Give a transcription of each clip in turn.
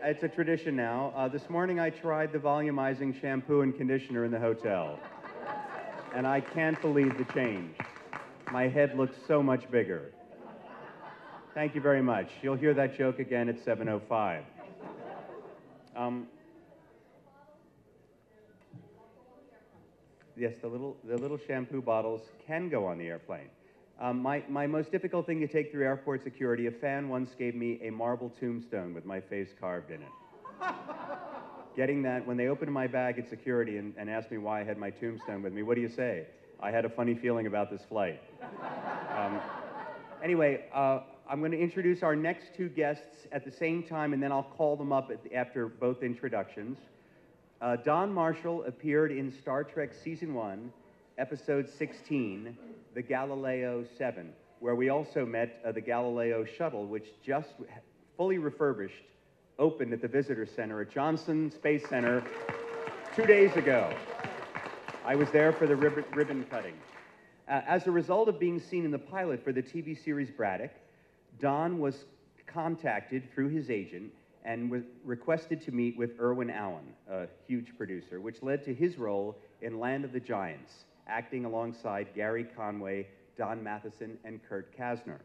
It's a tradition now. This morning I tried the volumizing shampoo and conditioner in the hotel. And I can't believe the change. My head looks so much bigger. Thank you very much. You'll hear that joke again at 7:05. Yes, the little shampoo bottles can go on the airplane. My most difficult thing to take through airport security, a fan once gave me a marble tombstone with my face carved in it. Getting that, when they opened my bag at security and asked me why I had my tombstone with me, what do you say? I had a funny feeling about this flight. Anyway, I'm going to introduce our next two guests at the same time, and then I'll call them up after both introductions. Don Marshall appeared in Star Trek Season 1, Episode 16, the Galileo 7, where we also met the Galileo shuttle, which just fully refurbished, opened at the Visitor Center at Johnson Space Center 2 days ago. I was there for the ribbon cutting. As a result of being seen in the pilot for the TV series Braddock, Don was contacted through his agent and was requested to meet with Irwin Allen, a huge producer, which led to his role in Land of the Giants, acting alongside Gary Conway, Don Matheson, and Kurt Kasner.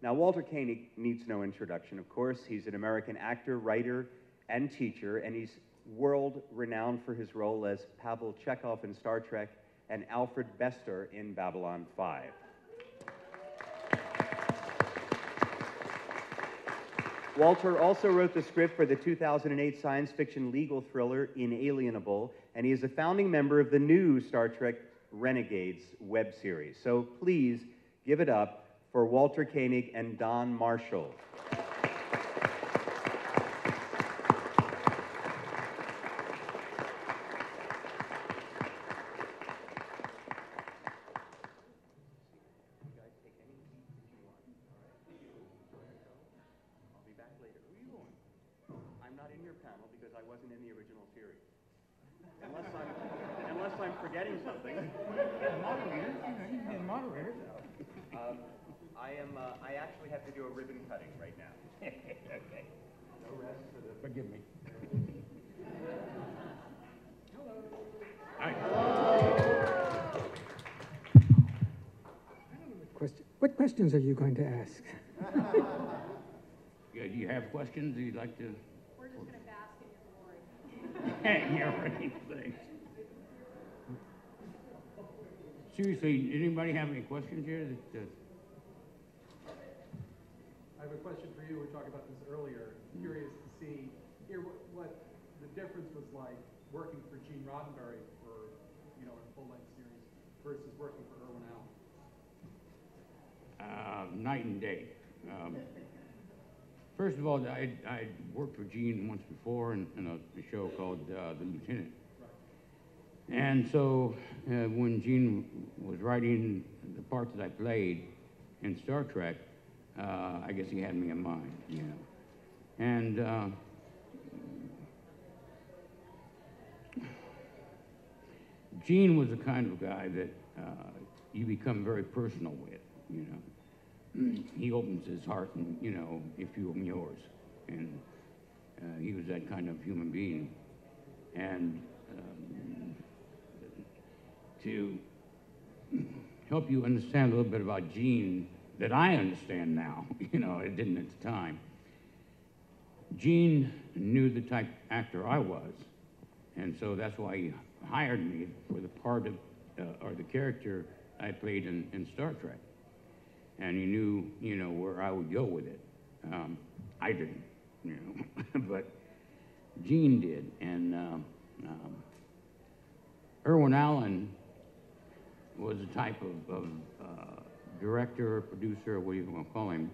Now, Walter Koenig needs no introduction, of course. He's an American actor, writer, and teacher, and he's world-renowned for his role as Pavel Chekhov in Star Trek and Alfred Bester in Babylon 5. Walter also wrote the script for the 2008 science fiction legal thriller Inalienable, and he is a founding member of the new Star Trek Renegades web series. So please give it up for Walter Koenig and Don Marshall. I'm not in your panel because I wasn't in the original series. Unless I'm forgetting something. Moderator, you can be the moderator. I actually have to do a ribbon cutting right now. Okay. No rest for the... Forgive me. Hello. Hi. What questions are you going to ask? Yeah, do you have questions you'd like to? We're just going to bask in your glory. Yeah, right. Thanks. Seriously, anybody have any questions here? I have a question for you. We were talking about this earlier. Curious to hear what the difference was like working for Gene Roddenberry for, a full-length series versus working for Irwin Allen. Night and day. First of all, I worked for Gene once before in a show called The Lieutenant. Right. And so when Gene was writing the parts that I played in Star Trek, I guess he had me in mind, And Gene was the kind of guy that you become very personal with, He opens his heart and, if you open yours. And he was that kind of human being. And to help you understand a little bit about Gene that I understand now, it didn't at the time. Gene knew the type of actor I was, and so that's why he hired me for the part of, or the character I played in Star Trek. And he knew, where I would go with it. I didn't, but Gene did. And Irwin Allen was a type of director or producer, what do you want to call him,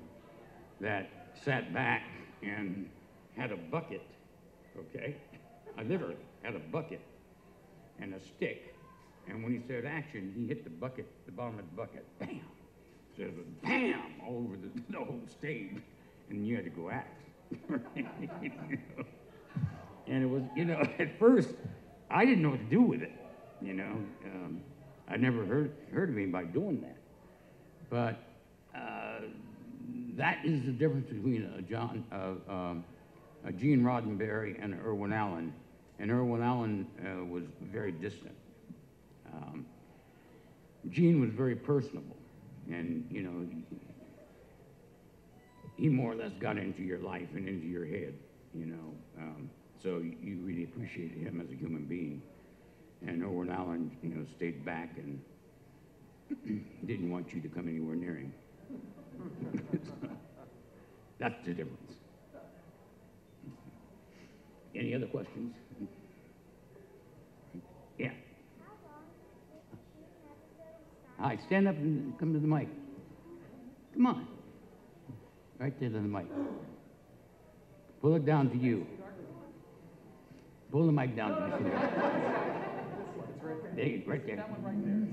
that sat back and had a bucket, okay? I literally had a bucket and a stick. And when he said action, he hit the bucket, the bottom of the bucket, bam. So it was bam all over the whole stage. And you had to go act. And it was, at first, I didn't know what to do with it, I never heard of anybody doing that. But that is the difference between Gene Roddenberry and Irwin Allen. And Irwin Allen was very distant. Gene was very personable, and he more or less got into your life and into your head, so you really appreciated him as a human being. And Irwin Allen, stayed back and didn't want you to come anywhere near him. That's the difference. Any other questions? Yeah. Hi, stand up and come to the mic. Come on. Right there to the mic. Pull it down to you. Pull the mic down to you. There you go, right there. That one right there.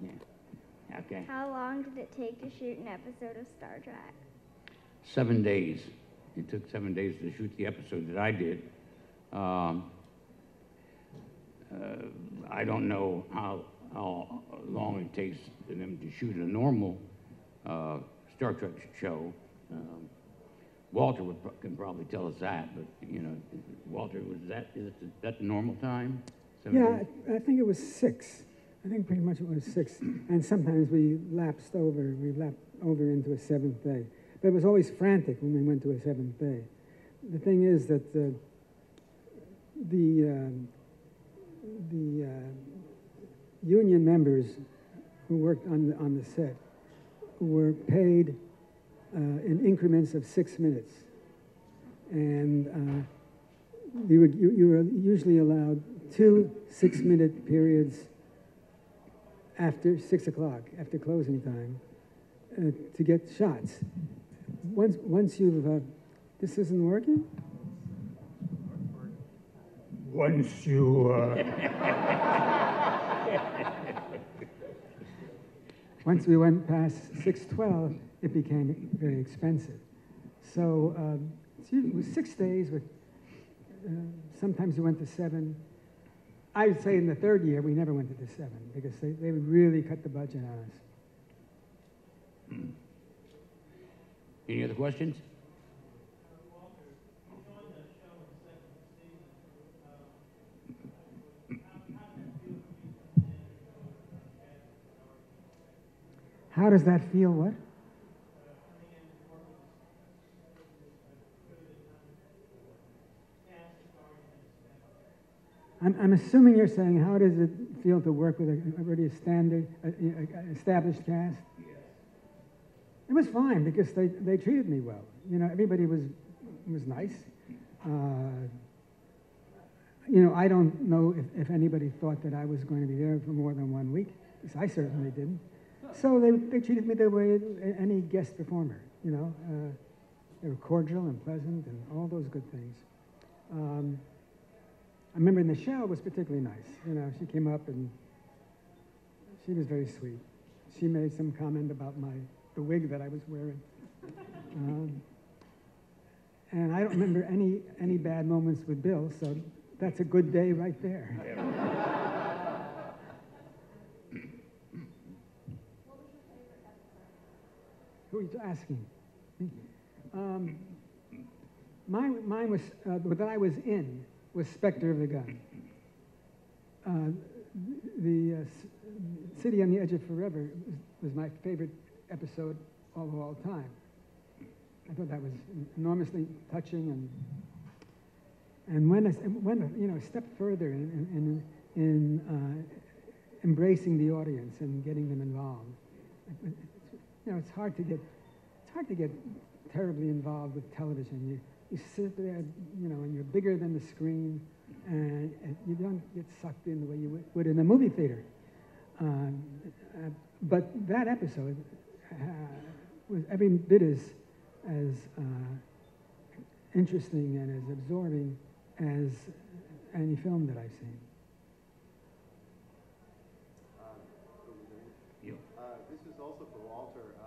Yeah. Okay. How long did it take to shoot an episode of Star Trek? 7 days. It took 7 days to shoot the episode that I did. I don't know how long it takes for them to shoot a normal Star Trek show. Walter can probably tell us that, but Walter, is that the normal time? 7 Yeah, days? I think it was 6. I think pretty much it was 6. And sometimes we lapped over into a 7th day. But it was always frantic when we went to a 7th day. The thing is that the union members who worked on the set were paid in increments of 6 minutes. And you were usually allowed 2 6-minute periods after 6 o'clock, after closing time, to get shots. Once you've, this isn't working? Once you, once we went past 6:12, it became very expensive. So it was 6 days with, sometimes we went to 7. I would say in the 3rd year, we never went to the 7 because they would really cut the budget on us. Any other questions? How does that feel? What? I'm assuming you're saying, how does it feel to work with a already established cast? Yes. It was fine because they treated me well. Everybody was nice. I don't know if anybody thought that I was going to be there for more than 1 week, because I certainly didn't. So they treated me the way any guest performer, They were cordial and pleasant and all those good things. I remember Nichelle was particularly nice. She came up and she was very sweet. She made some comment about the wig that I was wearing. And I don't remember any bad moments with Bill, so that's a good day right there. Who are you asking? Mine was, that I was in, was Spectre of the Gun. The City on the Edge of Forever was my favorite episode of all time. I thought that was enormously touching, and when a step further in embracing the audience and getting them involved. It's hard to get terribly involved with television. You sit there, and you're bigger than the screen, and you don't get sucked in the way you would in a movie theater. But that episode was every bit as interesting and as absorbing as any film that I've seen. This is also for Walter.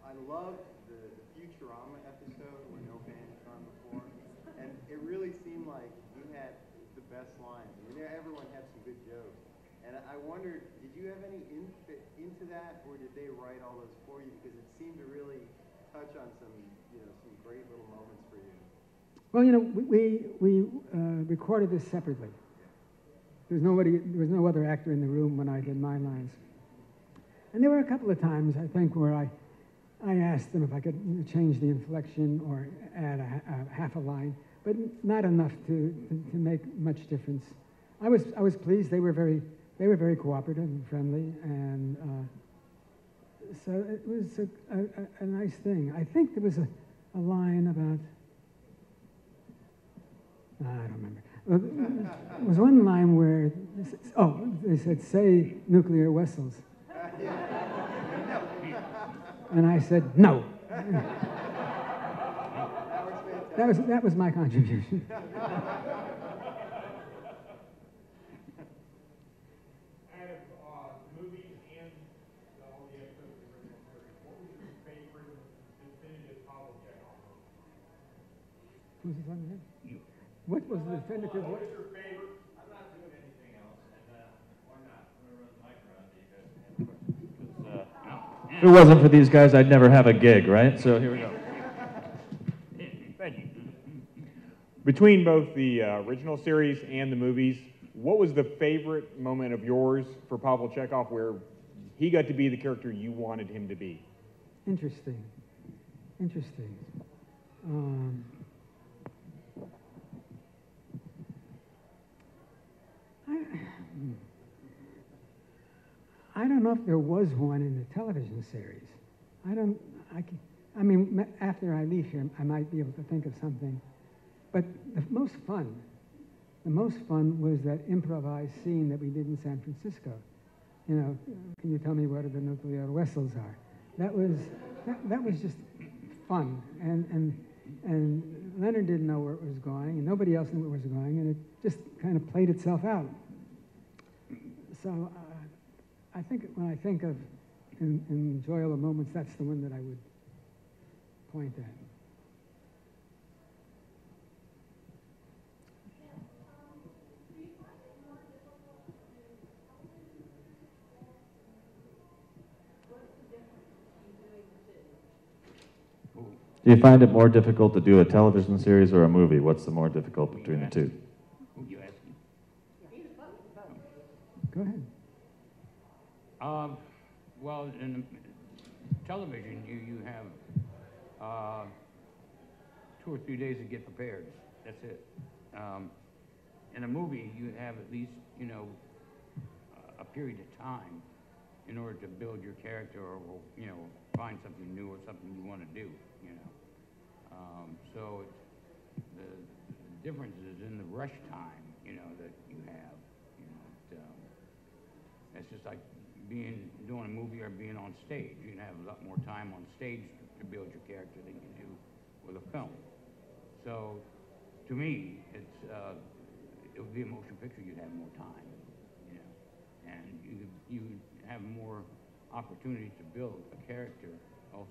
I loved the Futurama episode where no band had gone before, and it really seemed like you had the best lines. I mean, everyone had some good jokes, and I wondered, did you have any input into that, or did they write all those for you? Because it seemed to really touch on some, some great little moments for you. Well, we recorded this separately. There was no other actor in the room when I did my lines. And there were a couple of times, I think, where I asked them if I could change the inflection or add a half a line, but not enough to make much difference. I was pleased. They were very cooperative and friendly, and so it was a nice thing. I think there was a line about, I don't remember. There was one line where, they said, say nuclear vessels. And I said, no. That was my contribution. Out of movies and all the episodes of the original series, what was your favorite definitive Pavel Chekhov movie? Who's this one again? What was the definitive? What was your favorite? I'm not doing anything else, and why not? I'm going to run the mic around to you guys and have questions. If it wasn't for these guys, I'd never have a gig, right? So here we go. Thank you. Between both the original series and the movies, what was the favorite moment of yours for Pavel Chekhov where he got to be the character you wanted him to be? Interesting. I don't know if there was one in the television series. After I leave here, I might be able to think of something. But the most fun was that improvised scene that we did in San Francisco. Can you tell me what the nuclear vessels are? That was just fun, and Leonard didn't know where it was going, and nobody else knew where it was going, and it just kind of played itself out. So I think when I think of enjoyable moments, that's the one that I would point at. Do you find it more difficult to do a television series or a movie? What's the more difficult between the two? Who you asking? Go ahead. Well, in television, you have 2 or 3 days to get prepared. That's it. In a movie, you have at least, a period of time in order to build your character or find something new or something you want to do, So the difference is in the rush time, that you have. It's just like doing a movie or being on stage. You can have a lot more time on stage to build your character than you do with a film. So, to me, it would be a motion picture. You'd have more time, and you have more opportunity to build a character also.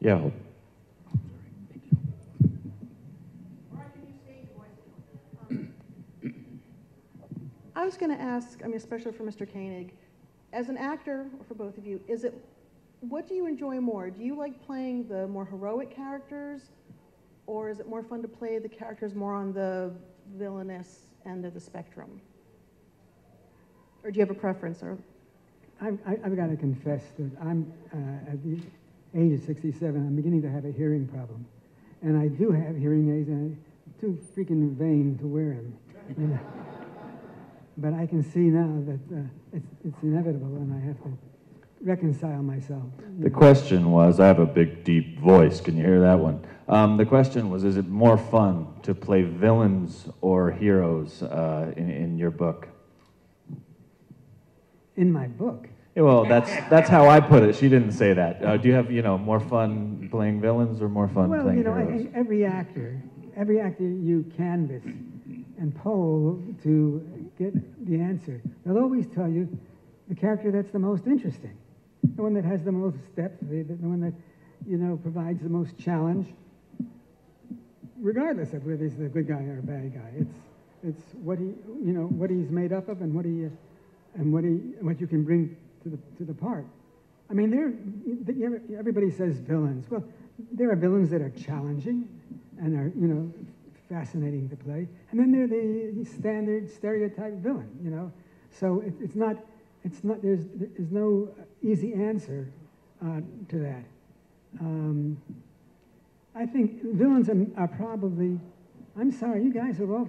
Yeah. Or can you stage voice? I was going to ask, especially for Mr. Koenig, as an actor, or for both of you, what do you enjoy more? Do you like playing the more heroic characters, or is it more fun to play the characters more on the villainous end of the spectrum? Or do you have a preference? Or I've got to confess that I'm, at the age of 67, I'm beginning to have a hearing problem. And I do have hearing aids, and I'm too freaking vain to wear them. But I can see now that it's inevitable, and I have to reconcile myself. The question was, I have a big, deep voice. Can you hear that one? The question was, is it more fun to play villains or heroes in your book? In my book? Yeah, well, that's how I put it. She didn't say that. Do you have, more fun playing villains or more fun Well, playing I heroes? think every actor you canvass and poll to get the answer, they'll always tell you the character that's the most interesting, the one that has the most depth, the one that, provides the most challenge, regardless of whether he's a good guy or a bad guy. It's what what he's made up of and what you can bring to the part. I mean, everybody says villains. Well, there are villains that are challenging and are fascinating to play, and then there are the standard stereotype villain. So it's not there's no easy answer to that. I think villains are probably. I'm sorry, you guys are all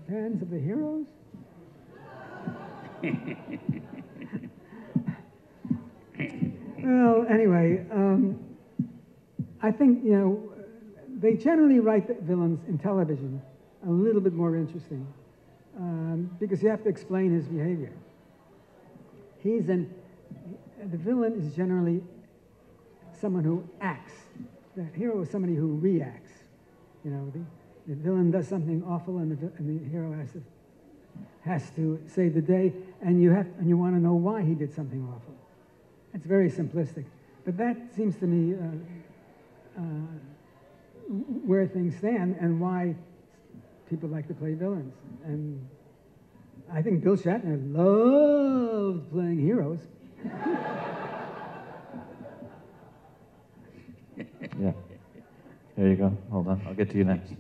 fans of the heroes? Well, anyway, I think, they generally write the villains in television a little bit more interesting because you have to explain his behavior. The villain is generally someone who acts. The hero is somebody who reacts. The villain does something awful, and the hero has to save the day, and you want to know why he did something awful. It's very simplistic, but that seems to me where things stand and why people like to play villains. And I think Bill Shatner loved playing heroes. Yeah. There you go. Hold on. I'll get to you next.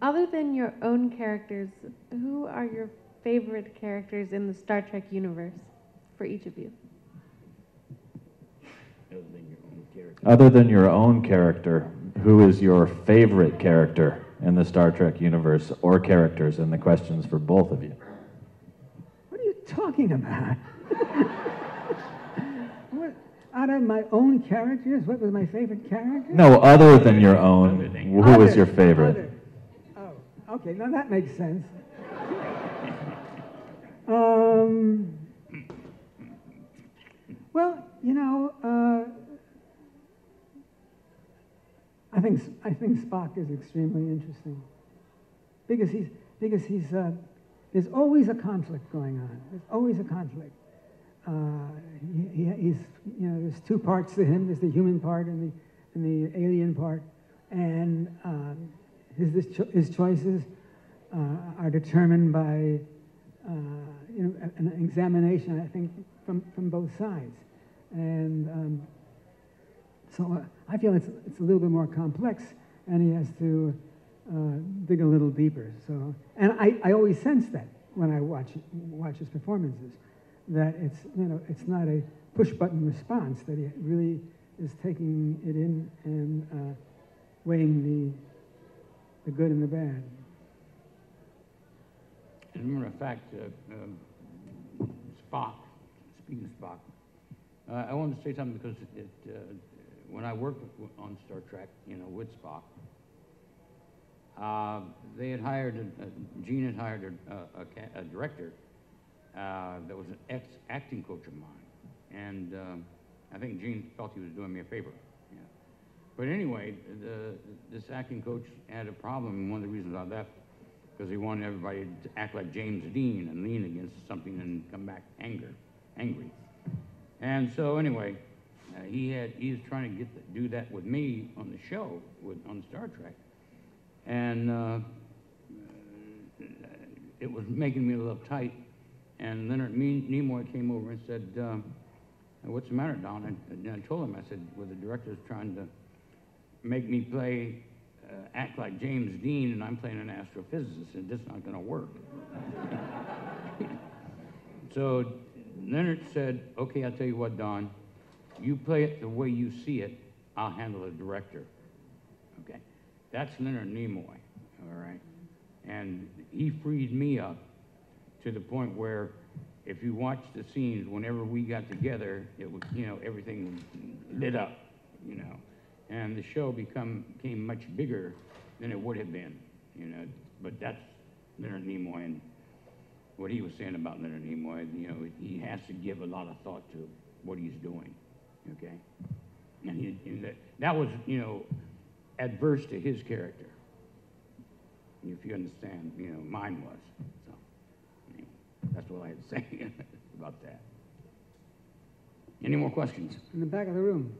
Other than your own characters, who are your favorite characters in the Star Trek universe for each of you? Other than your own character, who is your favorite character in the Star Trek universe, or characters? And the question's for both of you. What are you talking about? Out of my own characters? What was my favorite character? No, other than your own. Who was your favorite? Oh, okay. Now that makes sense. Well, I think Spock is extremely interesting because there's always a conflict going on. There's always a conflict. There's two parts to him. There's the human part and the alien part, and his choices are determined by an examination, I think, from both sides, and so I feel it's a little bit more complex, and he has to dig a little deeper. So, and I always sense that when I watch his performances, that it's not a push-button response, that he really is taking it in and weighing the good and the bad. As a matter of fact, Spock, speaking of Spock, I wanted to say something because when I worked on Star Trek, with Spock, they had hired, Gene had hired a director that was an ex-acting coach of mine. And I think Gene felt he was doing me a favor. Yeah. But anyway, this acting coach had a problem, and one of the reasons I left, because he wanted everybody to act like James Dean and lean against something and come back angry. And so anyway, he was trying to do that with me on the show, on Star Trek. And it was making me a little uptight. And Leonard Nimoy came over and said, what's the matter, Don? And I told him, I said, well, the director's trying to make me act like James Dean, and I'm playing an astrophysicist, and this is not going to work. So Leonard said, okay, I'll tell you what, Don, you play it the way you see it, I'll handle the director. Okay? That's Leonard Nimoy, all right? And he freed me up to the point where if you watch the scenes, whenever we got together, it was, everything lit up, and the show became much bigger than it would have been, but that's Leonard Nimoy, what he was saying about Leonard Nimoy, you know, he has to give a lot of thought to what he's doing, okay? And that was, you know, adverse to his character, if you understand, you know, mine was. So, anyway, that's what I had to say about that. Any more questions? In the back of the room.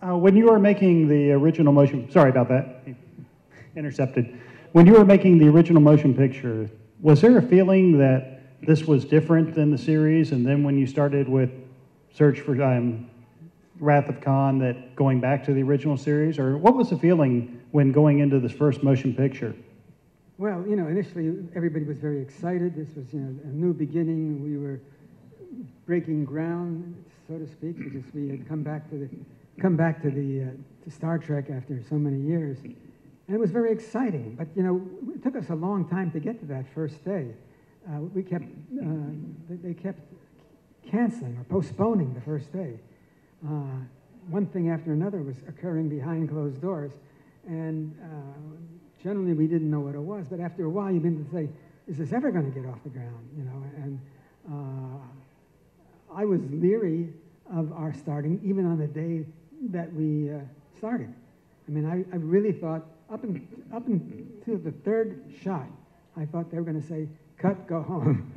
When you were making the original motion, sorry about that, intercepted. When you were making the original motion picture, was there a feeling that this was different than the series, and then when you started with Search for Wrath of Khan, that going back to the original series, or what was the feeling when going into this first motion picture? Well, you know, initially everybody was very excited. This was, you know, a new beginning. We were breaking ground, so to speak, because we had come back to Star Trek after so many years, and it was very exciting. But you know, it took us a long time to get to that first day. They kept canceling or postponing the first day. One thing after another was occurring behind closed doors, and generally we didn't know what it was. But after a while, you begin to say, "Is this ever going to get off the ground?" You know, and I was leery of our starting, even on the day that we started. I mean, I really thought, up until the third shot, I thought they were going to say, "Cut, go home."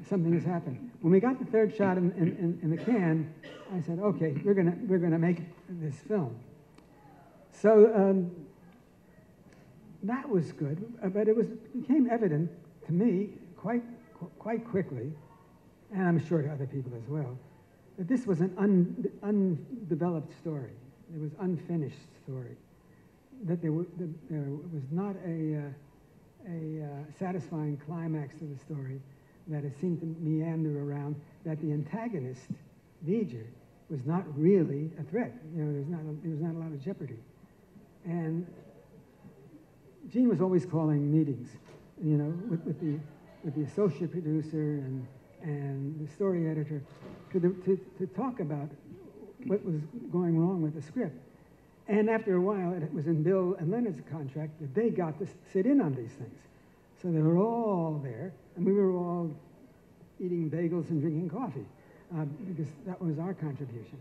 Something has happened. When we got the third shot in the can, I said, "Okay, we're gonna make this film." So that was good, but it became evident to me quite quickly, and I'm sure to other people as well, that this was an undeveloped story. It was unfinished story. That there was not a satisfying climax to the story, that it seemed to meander around, that the antagonist, V'ger, was not really a threat. You know, there was not a lot of jeopardy. And Gene was always calling meetings, you know, with the associate producer and the story editor to talk about what was going wrong with the script. And after a while, it was in Bill and Leonard's contract that they got to sit in on these things. So they were all there, and we were all eating bagels and drinking coffee, because that was our contribution.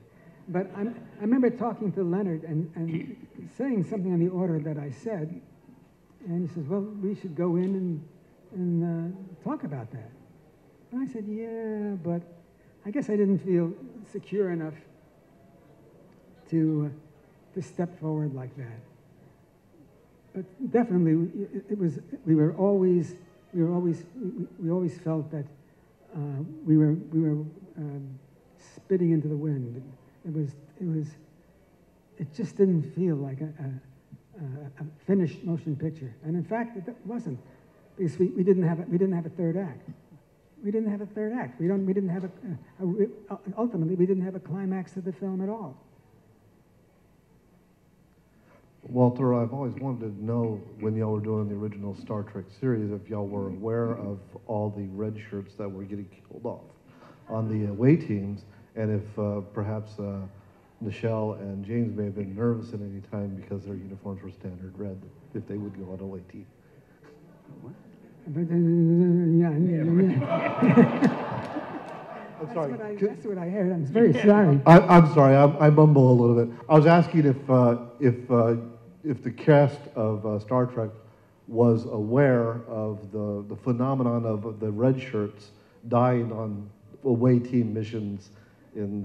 But I remember talking to Leonard and saying something in the order that I said, and he says, "Well, we should go in and talk about that." And I said, "Yeah, but I guess I didn't feel secure enough to step forward like that." But definitely, we always felt that we were spitting into the wind. It just didn't feel like a finished motion picture, and in fact, it wasn't, because we didn't have a third act. We didn't have a third act. We didn't have ultimately we didn't have a climax to the film at all. Walter, I've always wanted to know, when y'all were doing the original Star Trek series, if y'all were aware of all the red shirts that were getting killed off on the away teams, and if perhaps Nichelle and James may have been nervous at any time because their uniforms were standard red, if they would go on away team. I'm sorry. That's what I heard. I'm very sorry. I'm sorry. I mumble a little bit. I was asking if the cast of Star Trek was aware of the phenomenon of the red shirts dying on away team missions in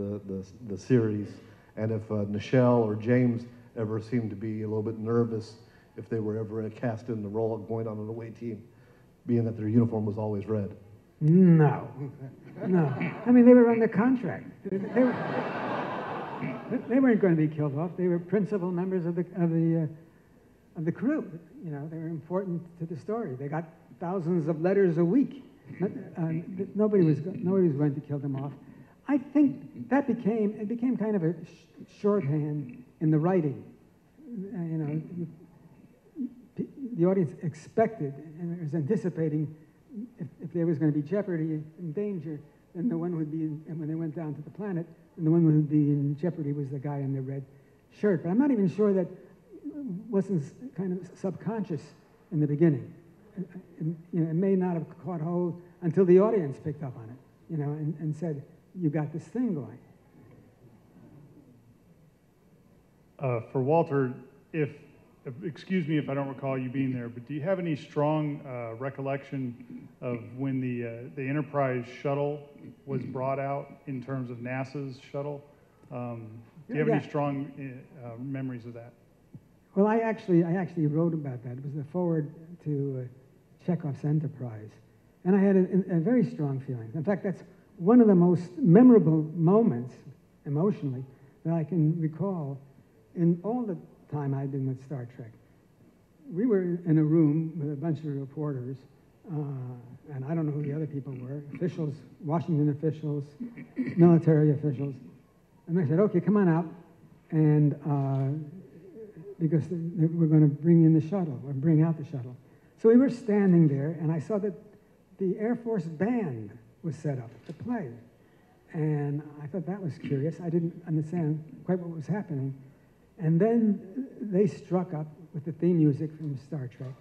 the series, and if Nichelle or James ever seemed to be a little bit nervous if they were ever cast in the role of going on an away team, being that their uniform was always red. No. I mean, they were under contract. They weren't going to be killed off. They were principal members of the crew. You know, they were important to the story. They got thousands of letters a week. Nobody was going to kill them off. I think that became kind of a shorthand in the writing. You know, the audience expected and was anticipating if there was going to be jeopardy and danger, then the one would be, and when they went down to the planet, and the one who would be in jeopardy was the guy in the red shirt. But I'm not even sure that wasn't kind of subconscious in the beginning. It may not have caught hold until the audience picked up on it, and said, you got this thing going. For Walter, excuse me if I don't recall you being there, but do you have any strong recollection of when the Enterprise shuttle was brought out in terms of NASA's shuttle? Do you have any strong memories of that? Well, I actually wrote about that. It was the foreword to Chekhov's Enterprise. And I had a very strong feeling. In fact, that's one of the most memorable moments, emotionally, that I can recall in all the time I've been with Star Trek. We were in a room with a bunch of reporters, and I don't know who the other people were, officials, Washington officials, military officials. And they said, okay, come on out, and because we're going to bring in the shuttle, or bring out the shuttle. So we were standing there, and I saw that the Air Force band was set up to play. And I thought that was curious. I didn't understand quite what was happening. And then they struck up with the theme music from Star Trek.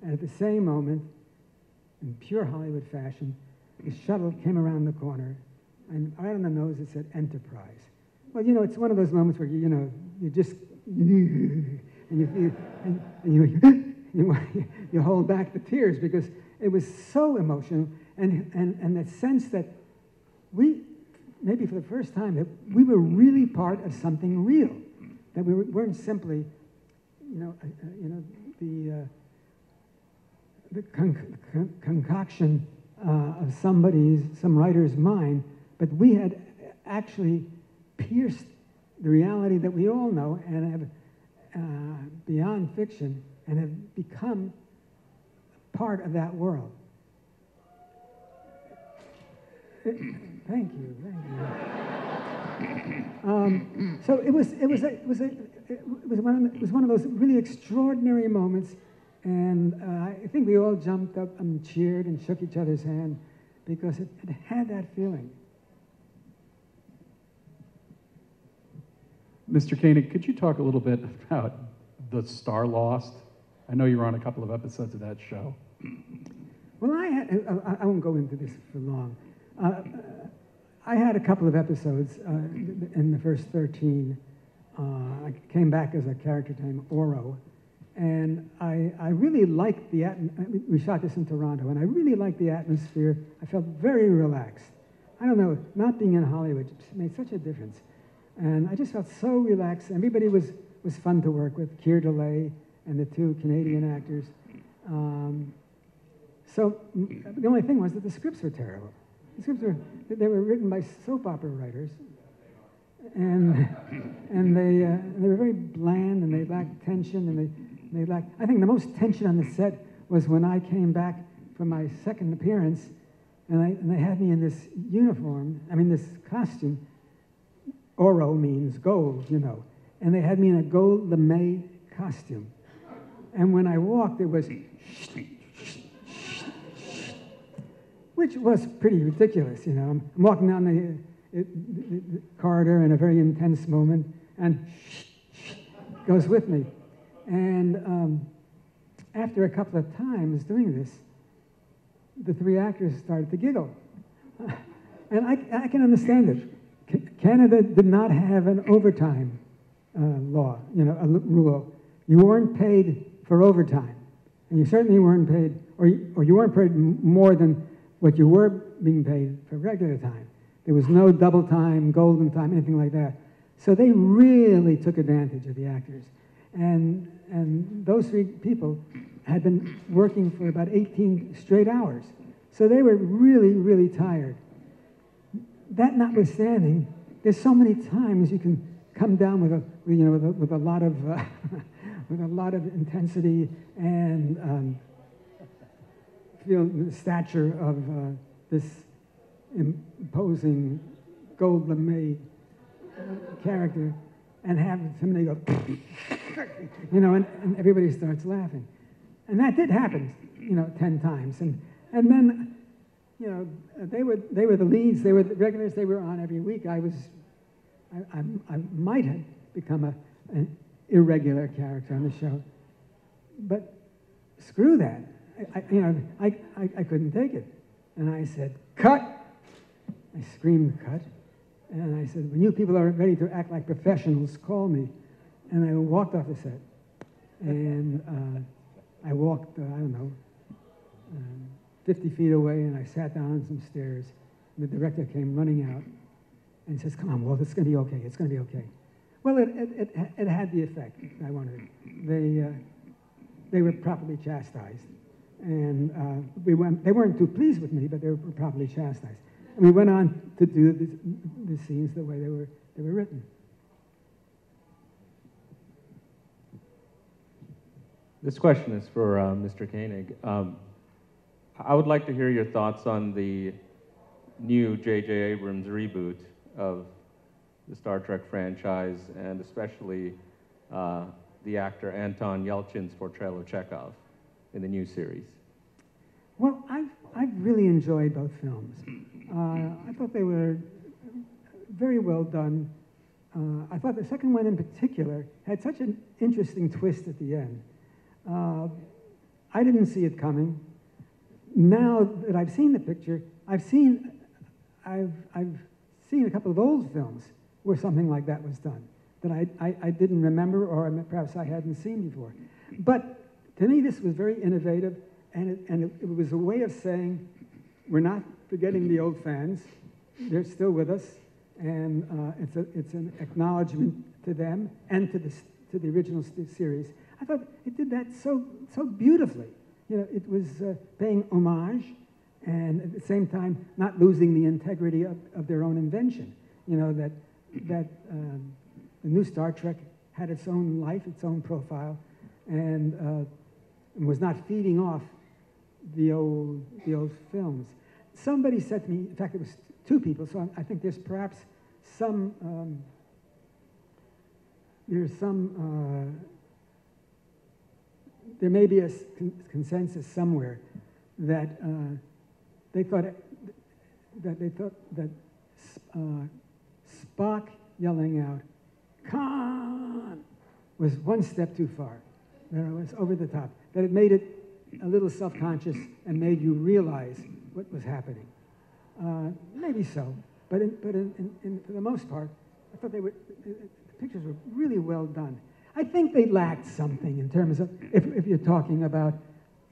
And at the same moment, in pure Hollywood fashion, the shuttle came around the corner, and right on the nose it said Enterprise. Well, it's one of those moments where you just and you hold back the tears because it was so emotional, and the sense that we, maybe for the first time, that we were really part of something real, that we weren't simply, the concoction of some writer's mind, but we had actually pierced the reality that we all know and have beyond fiction, and have become part of that world. Thank you. So it was one of those really extraordinary moments, and I think we all jumped up and cheered and shook each other's hand because it had that feeling. Mr. Koenig, could you talk a little bit about the Star Lost? I know you were on a couple of episodes of that show. Well, I won't go into this for long. I had a couple of episodes in the first 13. I came back as a character named Oro, and I really liked the we shot this in Toronto, and I really liked the atmosphere. I felt very relaxed. I don't know, not being in Hollywood made such a difference. And I just felt so relaxed. Everybody was fun to work with, Keir DeLay and the two Canadian actors. So the only thing was that the scripts were terrible. The scripts they were written by soap opera writers, and they were very bland, and they lacked tension, and they lacked. I think the most tension on the set was when I came back for my second appearance, and they had me in this uniform. I mean, this costume. Oro means gold, and they had me in a gold lame costume. And when I walked, it was, which was pretty ridiculous, I'm walking down the corridor in a very intense moment, and goes with me. And after a couple of times doing this, the three actors started to giggle. And I can understand it. Canada did not have an overtime law, a rule. You weren't paid for overtime, and you certainly weren't paid, or you weren't paid more than what you were being paid for regular time. There was no double time, golden time, anything like that. So they really took advantage of the actors, and those three people had been working for about 18 straight hours, so they were really, really tired. That notwithstanding, there's so many times you can come down with a lot of with a lot of intensity and feel the stature of this imposing gold lame character, and have somebody go, and everybody starts laughing, and that did happen, 10 times, and then. They were the leads. They were the regulars. They were on every week. I might have become an irregular character on the show, but screw that. I couldn't take it. And I said, cut. I screamed, cut. And I said, when you people are ready to act like professionals, call me. And I walked off the set. And I walked, 50 feet away, and I sat down on some stairs. And the director came running out and says, come on, Walt, it's going to be okay. It's going to be okay. Well, it had the effect I wanted. They were properly chastised. And they weren't too pleased with me, but they were properly chastised. And we went on to do the scenes the way they were written. This question is for Mr. Koenig. I would like to hear your thoughts on the new J.J. Abrams reboot of the Star Trek franchise, and especially the actor Anton Yelchin's portrayal of Chekhov in the new series. Well, I've really enjoyed both films. I thought they were very well done. I thought the second one in particular had such an interesting twist at the end. I didn't see it coming. Now that I've seen the picture, I've seen a couple of old films where something like that was done that I didn't remember, or perhaps I hadn't seen before. But to me, this was very innovative, and it was a way of saying, we're not forgetting the old fans. They're still with us, and it's an acknowledgement to them and to the original series. I thought it did that so beautifully. You know, it was paying homage, and at the same time not losing the integrity of their own invention. You know, that the new Star Trek had its own life, its own profile, and was not feeding off the old films. Somebody said to me, in fact, it was two people, so I think there's perhaps there may be a consensus somewhere that they thought that Spock yelling out "Khan" was one step too far. That it was over the top. That it made it a little self-conscious and made you realize what was happening. Maybe so, but for the most part, I thought the pictures were really well done. I think they lacked something in terms of, if you're talking about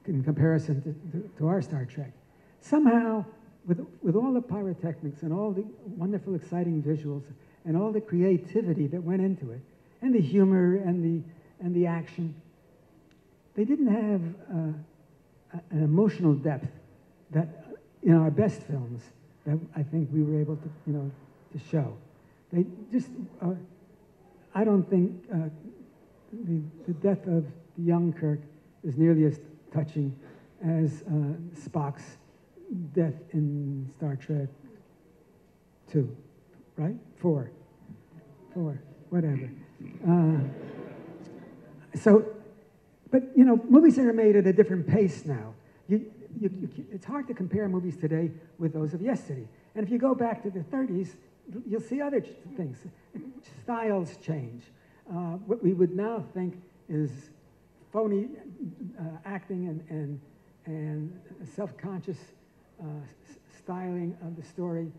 in comparison to our Star Trek. Somehow, with all the pyrotechnics and all the wonderful, exciting visuals and all the creativity that went into it, and the humor and the action, they didn't have an emotional depth that in our best films that I think we were able to show. They just, I don't think the death of the young Kirk is nearly as touching as Spock's death in Star Trek 2, right? 4, whatever. But movies are made at a different pace now. It's hard to compare movies today with those of yesterday. And if you go back to the 30s, you'll see other things. Styles change. What we would now think is phony acting and self-conscious styling of the story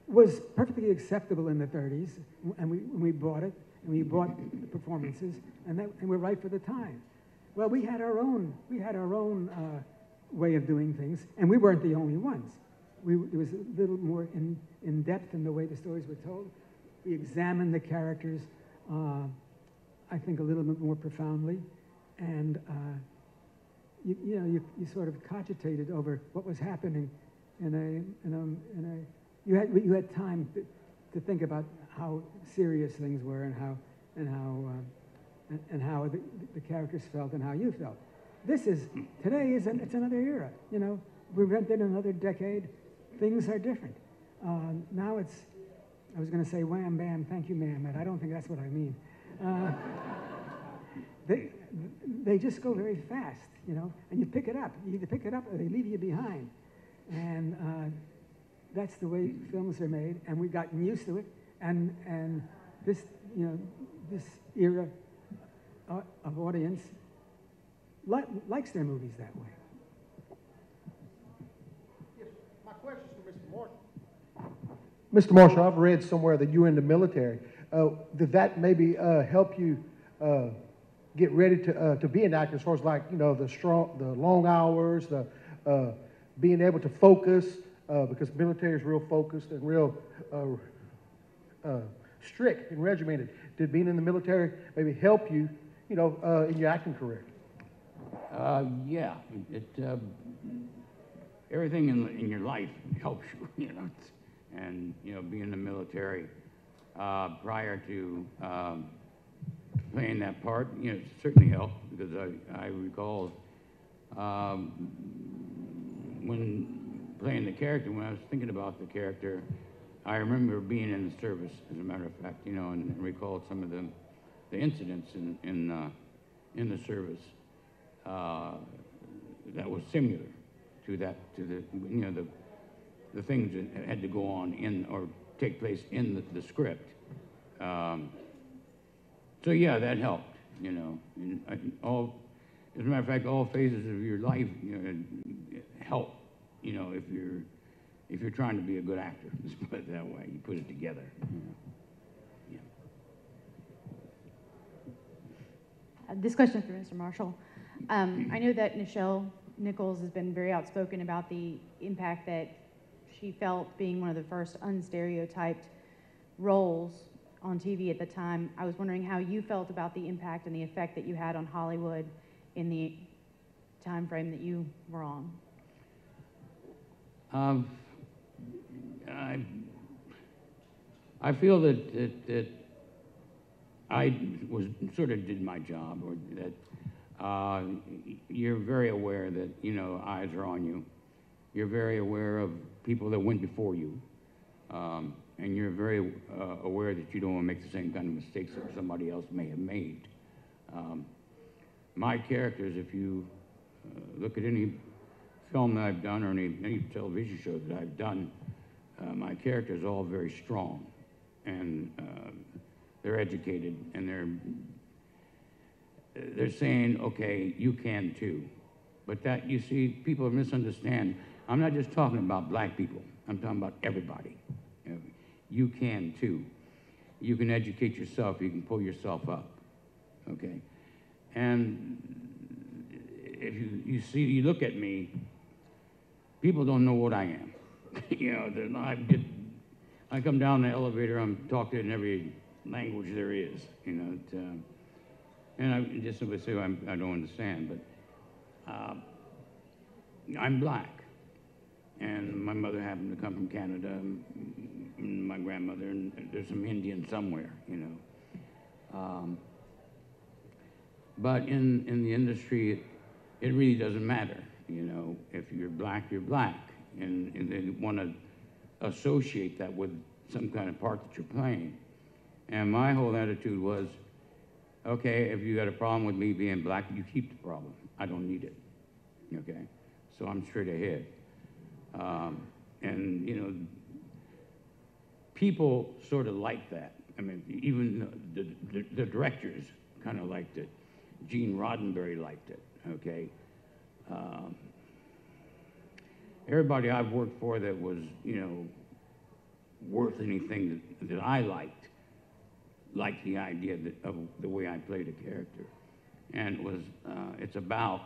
was perfectly acceptable in the 30s, and we bought it, and we bought the performances, and we're right for the time. Well, we had our own way of doing things, and we weren't the only ones. There was a little more in depth in the way the stories were told. We examined the characters, I think, a little bit more profoundly, and you sort of cogitated over what was happening you had time to think about how serious things were and how the characters felt and how you felt. Today it's another era. We've entered another decade. Things are different. Now I was going to say wham bam, thank you ma'am, but I don't think that's what I mean. They just go very fast, and you pick it up. You either pick it up or they leave you behind. And that's the way films are made, and we've gotten used to it. And this era of audience likes their movies that way. Yes, my question is for Mr. Marshall. Mr. Marshall, I've read somewhere that you're in the military. Did that maybe help you get ready to be an actor, as far as like, you know, the long hours, the being able to focus, because military is real focused and real strict and regimented. Did being in the military maybe help you, you know, in your acting career? Yeah, everything in your life helps you, you know, and, you know, being in the military prior to playing that part, you know, it certainly helped, because I recall when playing the character, when I was thinking about the character, I remember being in the service, as a matter of fact, you know, and recalled some of the incidents in the service that was similar to the, you know, the things that had to go on in or take place in the script. So yeah, that helped, you know. As a matter of fact, all phases of your life, you know, help, you know, if you're trying to be a good actor. Let's put it that way. You put it together. You know. Yeah. This question is for Mr. Marshall. I know that Nichelle Nichols has been very outspoken about the impact that she felt being one of the first unstereotyped roles on TV at the time. I was wondering how you felt about the impact and the effect that you had on Hollywood in the time frame that you were on. I feel that I was sort of did my job, or that you're very aware that, you know, eyes are on you. You're very aware of people that went before you, and you're very aware that you don't want to make the same kind of mistakes that somebody else may have made. My characters, if you look at any film that I've done or any television show that I've done, my characters are all very strong, and they're educated, and they're saying, okay, you can too. But that, you see, people misunderstand. I'm not just talking about black people. I'm talking about everybody. You can too. You can educate yourself. You can pull yourself up, okay? And if you look at me, people don't know what I am. You know, I come down the elevator, I'm talking in every language there is, you know. And I just simply say I don't understand, but I'm black. And my mother happened to come from Canada, and my grandmother, and there's some Indian somewhere, you know. But in the industry, it really doesn't matter, you know. If you're black, you're black. And they want to associate that with some kind of part that you're playing. And my whole attitude was, okay, if you got a problem with me being black, you keep the problem. I don't need it, okay? So I'm straight ahead. And, you know, people sort of like that. I mean, even the directors kind of liked it. Gene Roddenberry liked it, okay? Everybody I've worked for that was, you know, worth anything that I liked the idea of the way I played a character. And it was, it's about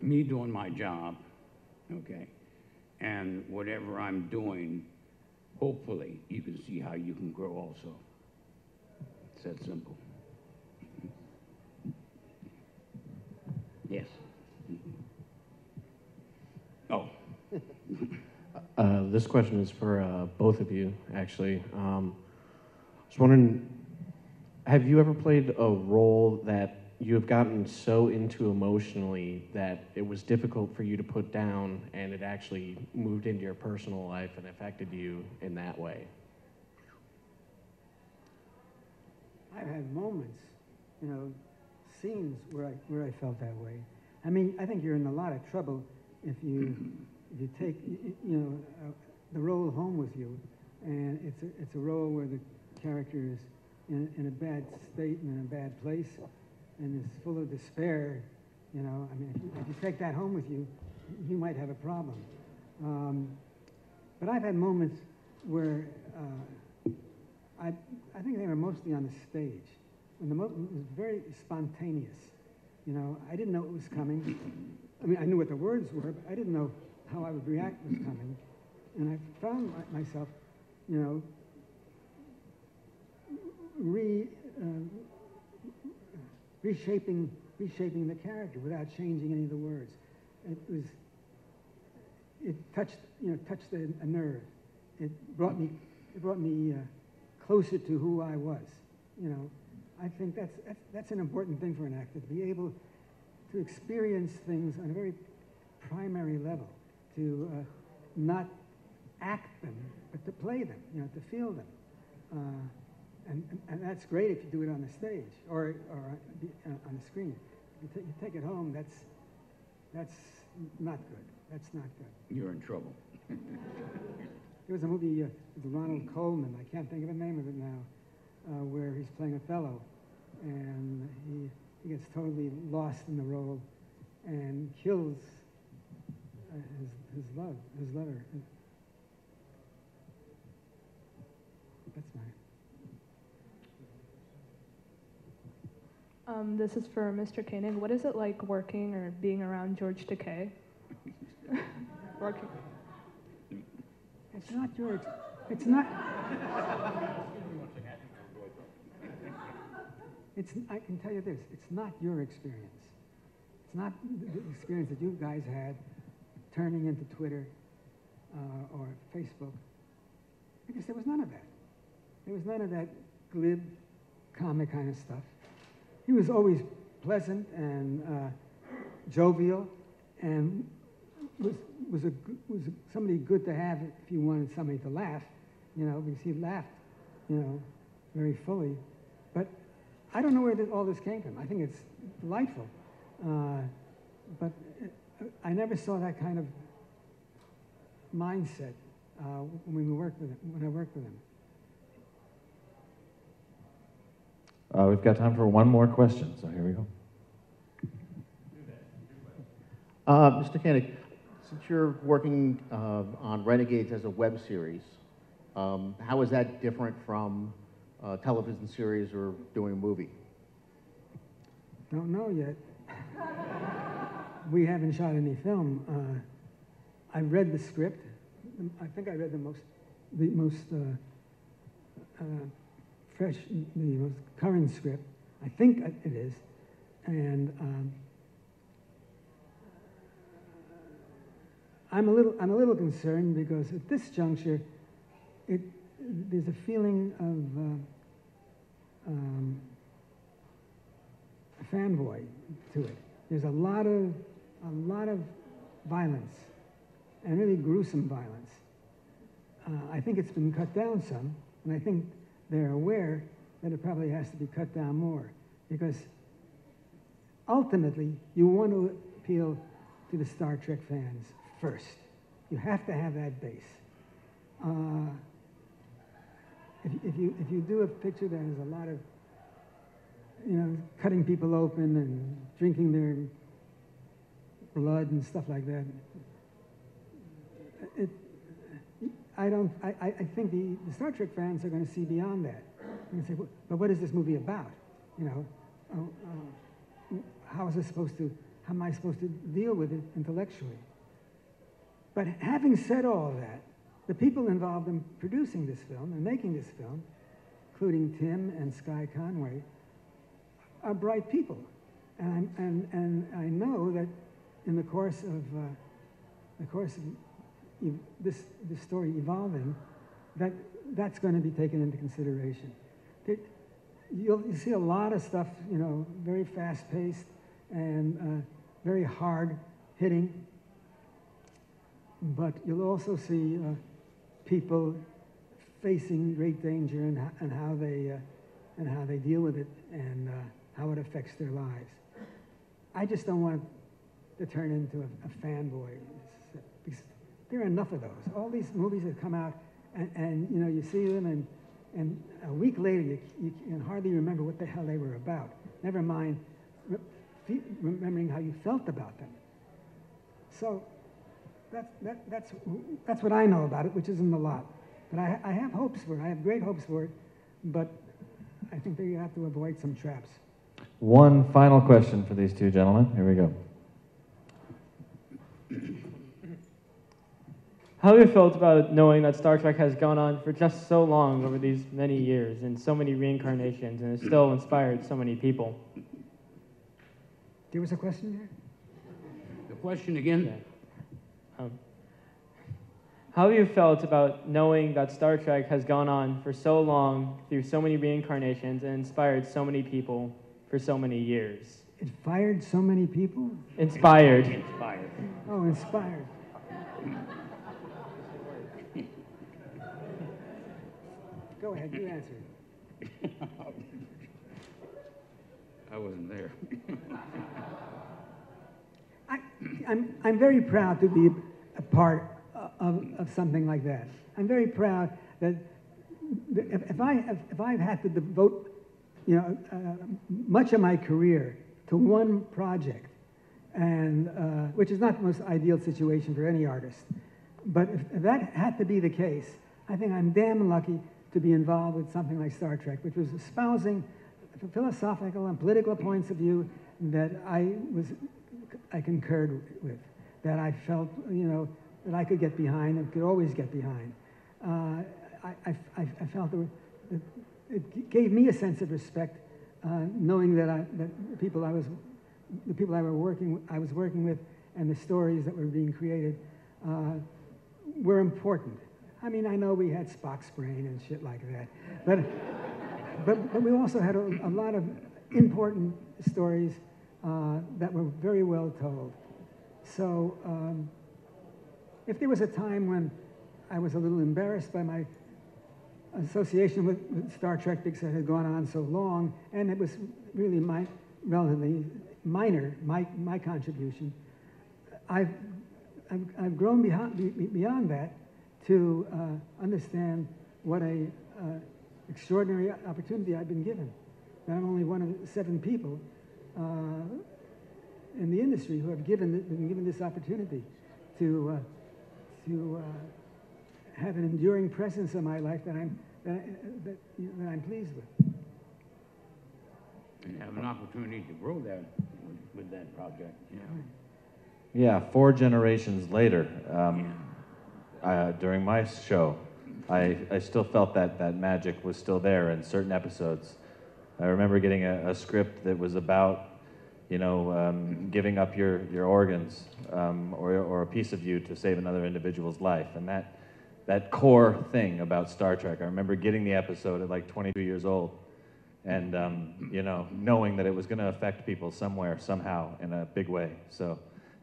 me doing my job, okay? And whatever I'm doing, hopefully you can see how you can grow also. It's that simple. Yes. Oh. This question is for both of you, actually. I was wondering, have you ever played a role that you have gotten so into emotionally that it was difficult for you to put down, and it actually moved into your personal life and affected you in that way? I've had moments, you know, scenes where I felt that way. I mean, I think you're in a lot of trouble if you take, you know, the role home with you, and it's a role where the character is in a bad state and in a bad place, and is full of despair, you know, I mean, if you take that home with you, you might have a problem. But I've had moments where I think they were mostly on the stage. When it was very spontaneous. You know, I didn't know it was coming. I mean, I knew what the words were, but I didn't know how I would react was coming. And I found myself, you know, reshaping the character without changing any of the words. It touched a nerve. It brought me closer to who I was. You know, I think that's an important thing for an actor, to be able to experience things on a very primary level, to not act them, but to play them, you know, to feel them. And that's great if you do it on the stage or on the screen. You take it home, that's not good. That's not good. You're in trouble. There was a movie with Ronald Coleman, I can't think of the name of it now, where he's playing Othello, and he gets totally lost in the role and kills his lover. That's mine. This is for Mr. Koenig. What is it like working or being around George Takei? Working. It's not George. It's not. I can tell you this. It's not your experience. It's not the experience that you guys had turning into Twitter or Facebook. Because there was none of that. There was none of that glib, comic kind of stuff. He was always pleasant and jovial, and was somebody good to have if you wanted somebody to laugh, you know, because he laughed, you know, very fully. But I don't know where all this came from. I think it's delightful, but I never saw that kind of mindset when I worked with him. We've got time for one more question, so here we go. Mr. Koenig, since you're working on Renegades as a web series, how is that different from a television series or doing a movie? Don't know yet. We haven't shot any film. I read the script. I think I read the most fresh, the most current script. I think it is, and I'm a little concerned because at this juncture, there's a feeling of a fanboy to it. There's a lot of violence, and really gruesome violence. I think it's been cut down some, and I think they're aware that it probably has to be cut down more, because ultimately you want to appeal to the Star Trek fans first. You have to have that base. If you do a picture that has a lot of, you know, cutting people open and drinking their blood and stuff like that, I think the Star Trek fans are going to see beyond that. They're going to say, well, but what is this movie about? You know, how am I supposed to deal with it intellectually? But having said all that, the people involved in producing this film and making this film, including Tim and Sky Conway, are bright people. And I know that in the course of this story evolving, that's going to be taken into consideration. You'll see a lot of stuff, you know, very fast-paced and very hard-hitting, but you'll also see people facing great danger and how they deal with it and how it affects their lives. I just don't want to turn into a fanboy, because there are enough of those. All these movies that come out, and you know, you see them, and a week later you can hardly remember what the hell they were about. Never mind remembering how you felt about them. So that's what I know about it, which isn't a lot. But I have hopes for it. I have great hopes for it, but I think that you have to avoid some traps. One final question for these two gentlemen. Here we go. How have you felt about knowing that Star Trek has gone on for just so long over these many years and so many reincarnations and has still inspired so many people? There was a question there? The question again? Yeah. How have you felt about knowing that Star Trek has gone on for so long through so many reincarnations and inspired so many people for so many years? It fired so many people? Inspired. Inspired. Oh, inspired. Go ahead, you answer it. I wasn't there. I'm very proud to be a part of something like that. I'm very proud that if I've had to devote, much of my career to one project, and which is not the most ideal situation for any artist, but if that had to be the case, I think I'm damn lucky to be involved with something like Star Trek, which was espousing philosophical and political points of view that I concurred with, that I felt, that I could get behind and could always get behind. I felt that it gave me a sense of respect, knowing that the people I was working with, and the stories that were being created were important. I mean, I know we had Spock's brain and shit like that, but we also had a lot of important stories that were very well told. So if there was a time when I was a little embarrassed by my association with Star Trek because it had gone on so long, and it was really relatively minor, my contribution, I've grown beyond that to understand what a extraordinary opportunity I've been given. That I'm only one of 7 people in the industry who have been given this opportunity to have an enduring presence in my life that I'm pleased with. And have an opportunity to grow that with that project. Yeah, 4 generations later, during my show, I still felt that magic was still there in certain episodes. I remember getting a script that was about, giving up your organs or a piece of you to save another individual's life. And that core thing about Star Trek, I remember getting the episode at like 22 years old and, knowing that it was going to affect people somewhere, somehow, in a big way. So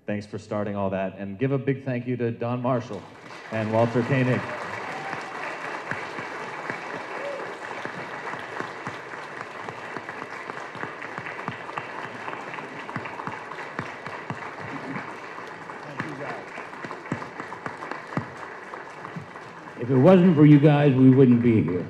thanks for starting all that. And give a big thank you to Don Marshall and Walter Koenig. If it wasn't for you guys, we wouldn't be here.